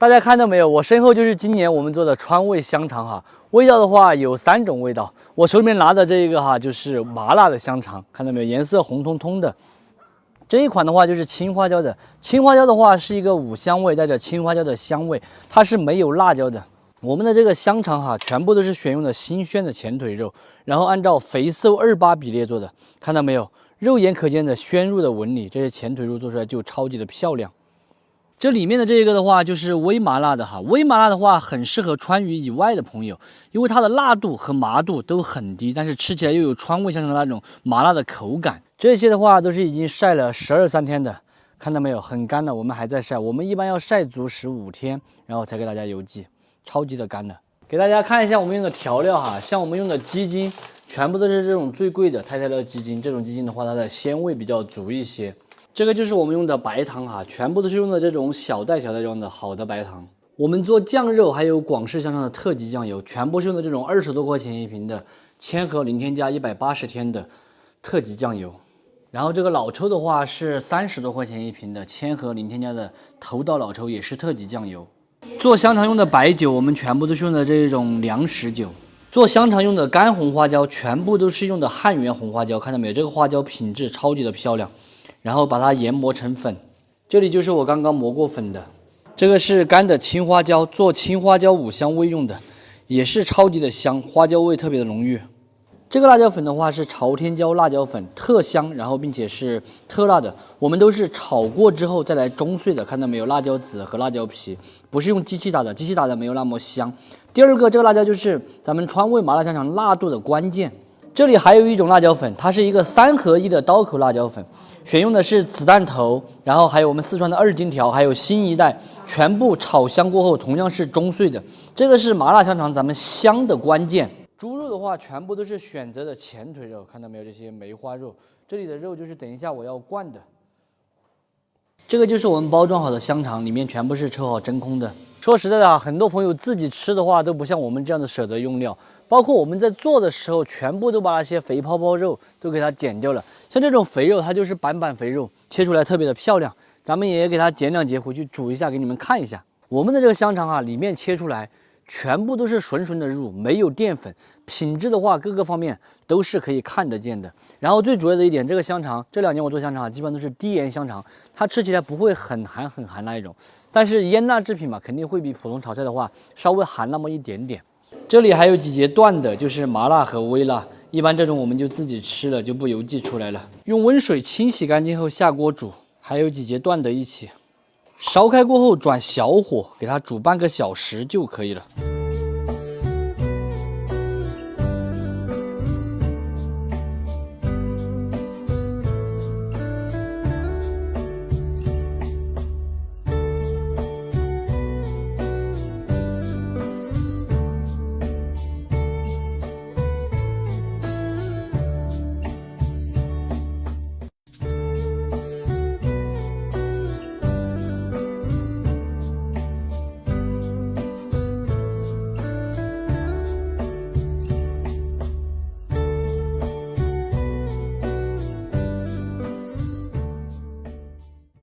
大家看到没有？我身后就是今年我们做的川味香肠哈。味道的话有3种味道，我手里面拿的这一个哈就是麻辣的香肠，看到没有？颜色红彤彤的。这一款的话就是青花椒的，青花椒的话是一个5香味，带着青花椒的香味，它是没有辣椒的。我们的这个香肠哈，全部都是选用的新鲜的前腿肉，然后按照肥瘦2:8比例做的，看到没有？肉眼可见的宣入的纹理，这些前腿肉做出来就超级的漂亮。这里面的这个的话就是微麻辣的哈，微麻辣的话很适合川渝以外的朋友，因为它的辣度和麻度都很低，但是吃起来又有川味香肠的那种麻辣的口感。这些的话都是已经晒了12、13天的，看到没有？很干了，我们还在晒，我们一般要晒足15天，然后才给大家邮寄，超级的干的。给大家看一下我们用的调料哈，像我们用的鸡精，全部都是这种最贵的太太乐鸡精，这种鸡精的话，它的鲜味比较足一些。这个就是我们用的白糖哈，全部都是用的这种小袋装的好的白糖。我们做酱肉还有广式香肠的特级酱油，全部是用的这种20多块钱一瓶的千和零添加180天的特级酱油。然后这个老抽的话是30多块钱一瓶的千和零添加的头道老抽，也是特级酱油。做香肠用的白酒，我们全部都是用的这种粮食酒。做香肠用的干红花椒，全部都是用的汉源红花椒，看到没有？这个花椒品质超级的漂亮。然后把它研磨成粉，这里就是我刚刚磨过粉的。这个是干的青花椒，做青花椒5香味用的，也是超级的香，花椒味特别的浓郁。这个辣椒粉的话是朝天椒辣椒粉，特香，然后并且是特辣的。我们都是炒过之后再来中碎的，看到没有？辣椒籽和辣椒皮，不是用机器打的，机器打的没有那么香。第二个，这个辣椒就是咱们川味麻辣香肠辣度的关键。这里还有一种辣椒粉，它是一个3合1的刀口辣椒粉，选用的是子弹头，然后还有我们四川的2荆条，还有新一代，全部炒香过后同样是中碎的。这个是麻辣香肠咱们香的关键。猪肉的话，全部都是选择的前腿肉，看到没有？这些梅花肉，这里的肉就是等一下我要灌的。这个就是我们包装好的香肠，里面全部是抽好真空的。说实在的啊，很多朋友自己吃的话都不像我们这样的舍得用料，包括我们在做的时候，全部都把那些肥泡泡肉都给它剪掉了。像这种肥肉，它就是板板肥肉，切出来特别的漂亮。咱们也给它剪2节回去煮一下，给你们看一下。我们的这个香肠啊，里面切出来全部都是纯纯的肉，没有淀粉，品质的话各个方面都是可以看得见的。然后最主要的一点，这个香肠这2年我做香肠啊，基本上都是低盐香肠，它吃起来不会很寒那一种。但是腌腊制品嘛，肯定会比普通炒菜的话稍微寒那么一点点。这里还有几节断的，就是麻辣和微辣，一般这种我们就自己吃了，就不邮寄出来了。用温水清洗干净后下锅煮，还有几节断的一起烧开过后转小火，给它煮半个小时就可以了。